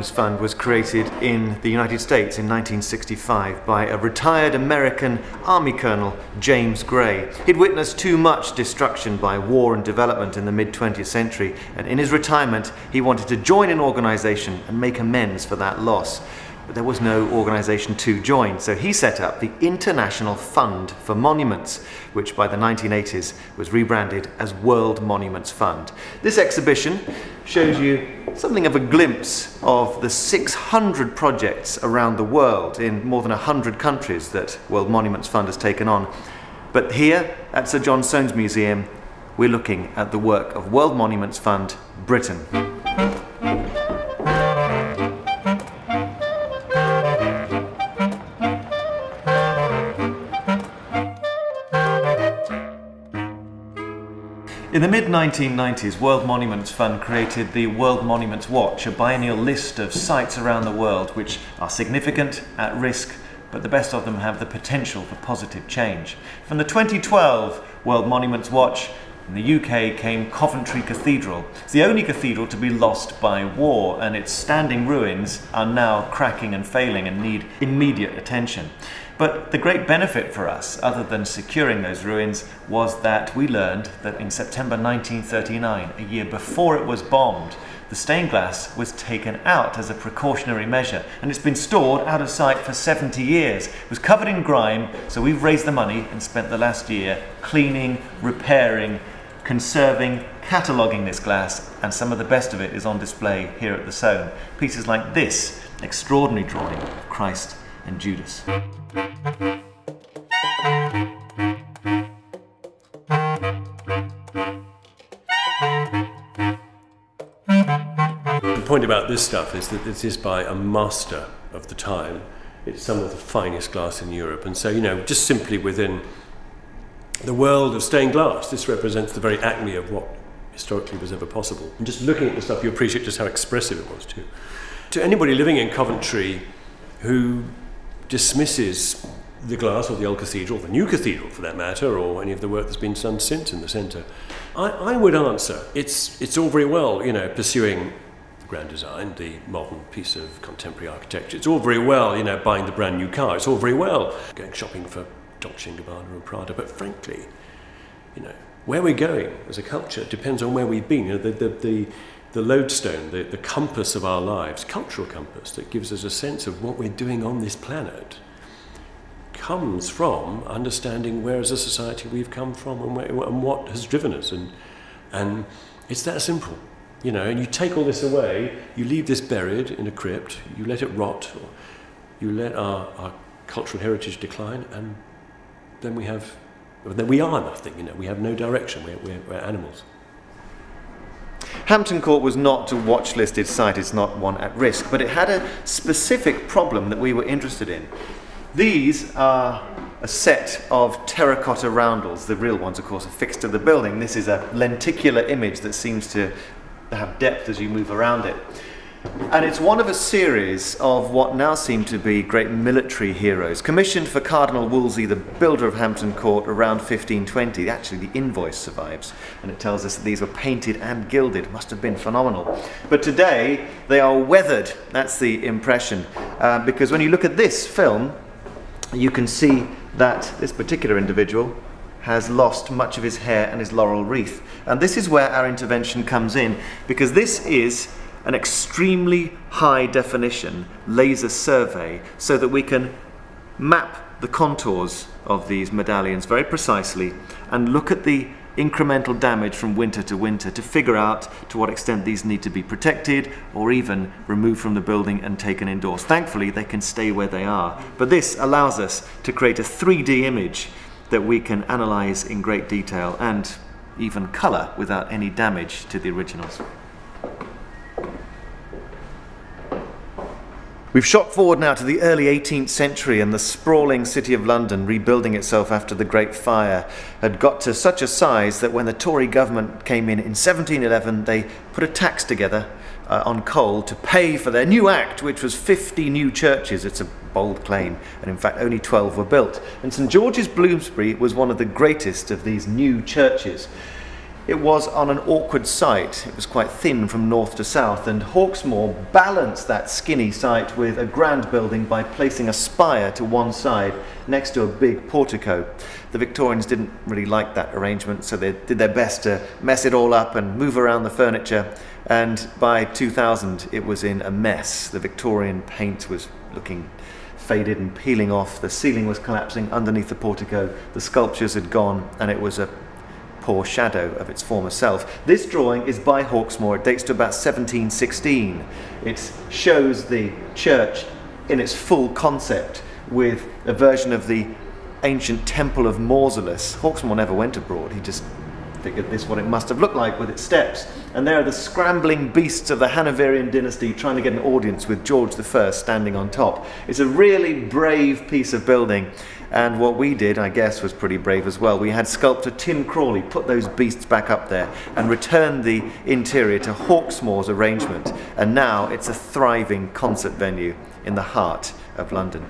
Monuments Fund was created in the United States in 1965 by a retired American Army Colonel, James Gray. He'd witnessed too much destruction by war and development in the mid-20th century, and in his retirement he wanted to join an organisation and make amends for that loss. But there was no organisation to join, so he set up the International Fund for Monuments, which by the 1980s was rebranded as World Monuments Fund. This exhibition shows you something of a glimpse of the 600 projects around the world in more than 100 countries that World Monuments Fund has taken on. But here at Sir John Soane's Museum, we're looking at the work of World Monuments Fund Britain. In the mid-1990s, World Monuments Fund created the World Monuments Watch, a biennial list of sites around the world which are significant, at risk, but the best of them have the potential for positive change. From the 2012 World Monuments Watch, in the UK came Coventry Cathedral. It's the only cathedral to be lost by war, and its standing ruins are now cracking and failing and need immediate attention. But the great benefit for us, other than securing those ruins, was that we learned that in September 1939, a year before it was bombed, the stained glass was taken out as a precautionary measure, and it's been stored out of sight for 70 years. It was covered in grime, so we've raised the money and spent the last year cleaning, repairing, conserving, cataloguing this glass, and some of the best of it is on display here at the Soane. Pieces like this extraordinary drawing of Christ and Judas. The point about this stuff is that this is by a master of the time. It's some of the finest glass in Europe, and so, you know, just simply within the world of stained glass, this represents the very acme of what historically was ever possible. And just looking at the stuff, you appreciate just how expressive it was too. To anybody living in Coventry who dismisses the glass or the old cathedral, the new cathedral for that matter, or any of the work that's been done since in the centre, I would answer, it's all very well, you know, pursuing the grand design, the modern piece of contemporary architecture. It's all very well, you know, buying the brand new car. It's all very well going shopping for Dolce & Gabbana and Prada. But frankly, you know, where we're going as a culture depends on where we've been. You know, the lodestone, the compass of our lives, cultural compass that gives us a sense of what we're doing on this planet, comes from understanding where as a society we've come from and what has driven us. And it's that simple, you know, and you take all this away, you leave this buried in a crypt, you let it rot, or you let our cultural heritage decline, and then we are nothing, you know, we have no direction, we're animals. Hampton Court was not a watch-listed site, it's not one at risk, but it had a specific problem that we were interested in. These are a set of terracotta roundels. The real ones, of course, are fixed to the building. This is a lenticular image that seems to have depth as you move around it. And it's one of a series of what now seem to be great military heroes, commissioned for Cardinal Wolsey, the builder of Hampton Court, around 1520. Actually, the invoice survives, and it tells us that these were painted and gilded. Must have been phenomenal. But today, they are weathered. That's the impression. Because when you look at this film, you can see that this particular individual has lost much of his hair and his laurel wreath. And this is where our intervention comes in, because this is an extremely high definition laser survey so that we can map the contours of these medallions very precisely and look at the incremental damage from winter to winter to figure out to what extent these need to be protected or even removed from the building and taken indoors. Thankfully, they can stay where they are. But this allows us to create a 3D image that we can analyze in great detail and even color without any damage to the originals. We've shot forward now to the early 18th century, and the sprawling city of London, rebuilding itself after the Great Fire, had got to such a size that when the Tory government came in 1711, they put a tax together on coal to pay for their new act, which was 50 new churches. It's a bold claim, and in fact only 12 were built. And St George's, Bloomsbury, was one of the greatest of these new churches. it was on an awkward site. It was quite thin from north to south, and Hawksmoor balanced that skinny site with a grand building by placing a spire to one side next to a big portico. The Victorians didn't really like that arrangement, so they did their best to mess it all up and move around the furniture, and by 2000 it was in a mess. The Victorian paint was looking faded and peeling off, the ceiling was collapsing underneath the portico, the sculptures had gone, and it was a poor shadow of its former self. This drawing is by Hawksmoor. It dates to about 1716. It shows the church in its full concept with a version of the ancient temple of Mausolus. Hawksmoor never went abroad. He just figured this what it must have looked like with its steps. And there are the scrambling beasts of the Hanoverian dynasty trying to get an audience with George I standing on top. It's a really brave piece of building. And what we did, I guess, was pretty brave as well. We had sculptor Tim Crawley put those beasts back up there and return the interior to Hawksmoor's arrangement. And now it's a thriving concert venue in the heart of London.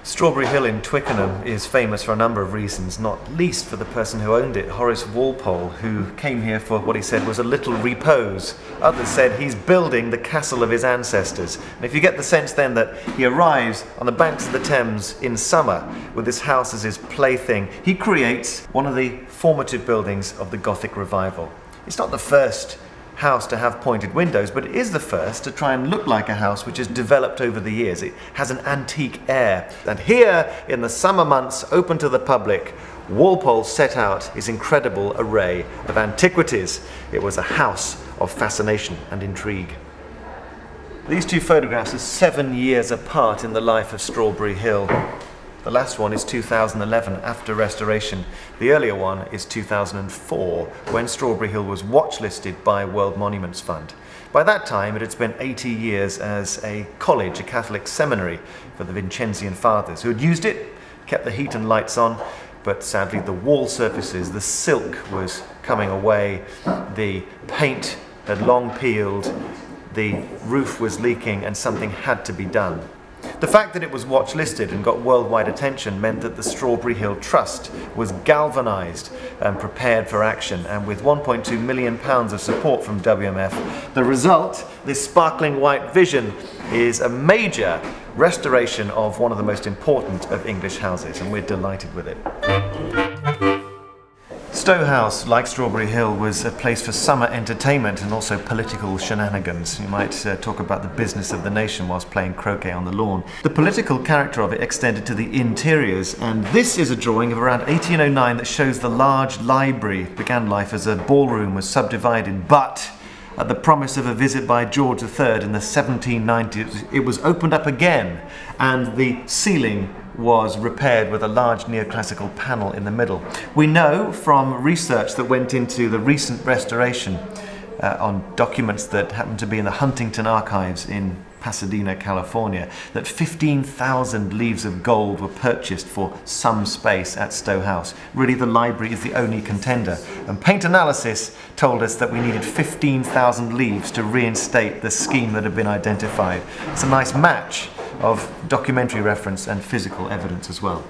Strawberry Hill in Twickenham is famous for a number of reasons, not least for the person who owned it, Horace Walpole, who came here for what he said was a little repose. Others said he's building the castle of his ancestors. And if you get the sense then that he arrives on the banks of the Thames in summer with this house as his plaything, he creates one of the formative buildings of the Gothic revival. It's not the first house to have pointed windows, but it is the first to try and look like a house which has developed over the years. It has an antique air. And here, in the summer months, open to the public, Walpole set out his incredible array of antiquities. It was a house of fascination and intrigue. These two photographs are 7 years apart in the life of Strawberry Hill. The last one is 2011, after restoration. The earlier one is 2004, when Strawberry Hill was watch-listed by World Monuments Fund. By that time, it had spent 80 years as a college, a Catholic seminary for the Vincentian fathers, who had used it, kept the heat and lights on, but sadly the wall surfaces, the silk was coming away, the paint had long peeled, the roof was leaking, and something had to be done. The fact that it was watch listed and got worldwide attention meant that the Strawberry Hill Trust was galvanised and prepared for action, and with £1.2 million of support from WMF, the result, this sparkling white vision, is a major restoration of one of the most important of English houses, and we're delighted with it. Stowe House, like Strawberry Hill, was a place for summer entertainment and also political shenanigans. You might talk about the business of the nation whilst playing croquet on the lawn. The political character of it extended to the interiors, and this is a drawing of around 1809 that shows the large library. It began life as a ballroom, was subdivided, but at the promise of a visit by George III in the 1790s, it was opened up again, and the ceiling was repaired with a large neoclassical panel in the middle. We know from research that went into the recent restoration on documents that happened to be in the Huntington Archives in Pasadena, California, that 15,000 leaves of gold were purchased for some space at Stowe House. Really, the library is the only contender. And paint analysis told us that we needed 15,000 leaves to reinstate the scheme that had been identified. It's a nice match of documentary reference and physical evidence as well.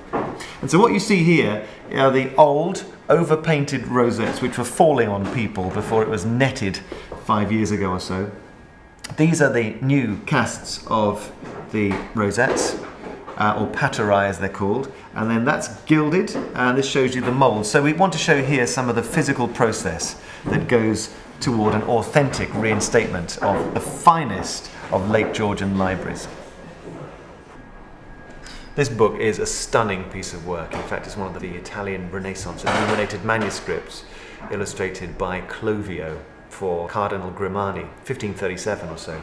And so what you see here are the old, over-painted rosettes which were falling on people before it was netted 5 years ago or so. These are the new casts of the rosettes, or paterae as they're called, and then that's gilded, and this shows you the mould. So we want to show here some of the physical process that goes toward an authentic reinstatement of the finest of late Georgian libraries. This book is a stunning piece of work. In fact, it's one of the Italian Renaissance illuminated manuscripts illustrated by Clovio for Cardinal Grimani, 1537 or so.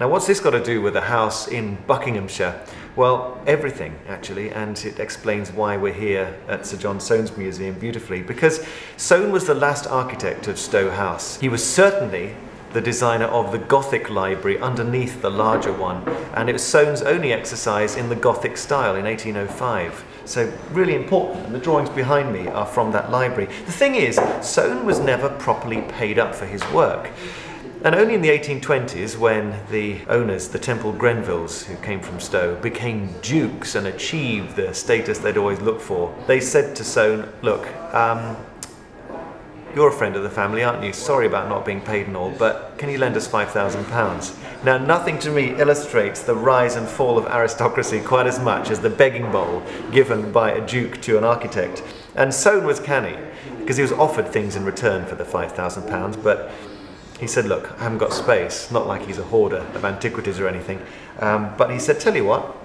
Now, what's this got to do with a house in Buckinghamshire? Well, everything, actually, and it explains why we're here at Sir John Soane's museum beautifully, because Soane was the last architect of Stowe House. He was certainly the designer of the Gothic library underneath the larger one, and it was Soane's only exercise in the Gothic style in 1805. So really important, and the drawings behind me are from that library. The thing is, Soane was never properly paid up for his work. And only in the 1820s, when the owners, the Temple Grenvilles, who came from Stowe, became dukes and achieved the status they'd always looked for, they said to Soane, look, you're a friend of the family, aren't you? Sorry about not being paid and all, but can you lend us £5,000? Now, nothing to me illustrates the rise and fall of aristocracy quite as much as the begging bowl given by a duke to an architect. And Soane was canny, because he was offered things in return for the £5,000, but he said, look, I haven't got space, not like he's a hoarder of antiquities or anything, but he said, tell you what,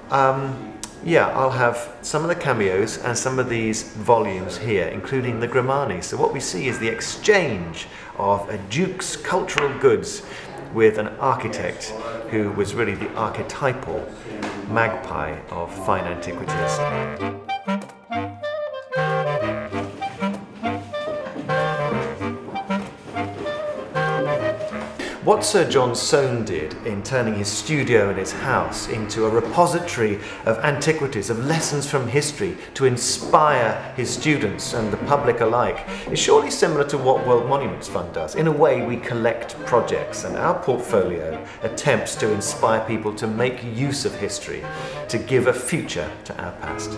yeah, I'll have some of the cameos and some of these volumes here, including the Grimani. So what we see is the exchange of a duke's cultural goods with an architect who was really the archetypal magpie of fine antiquities. What Sir John Soane did in turning his studio and his house into a repository of antiquities, of lessons from history to inspire his students and the public alike is surely similar to what World Monuments Fund does. In a way, we collect projects, and our portfolio attempts to inspire people to make use of history, to give a future to our past.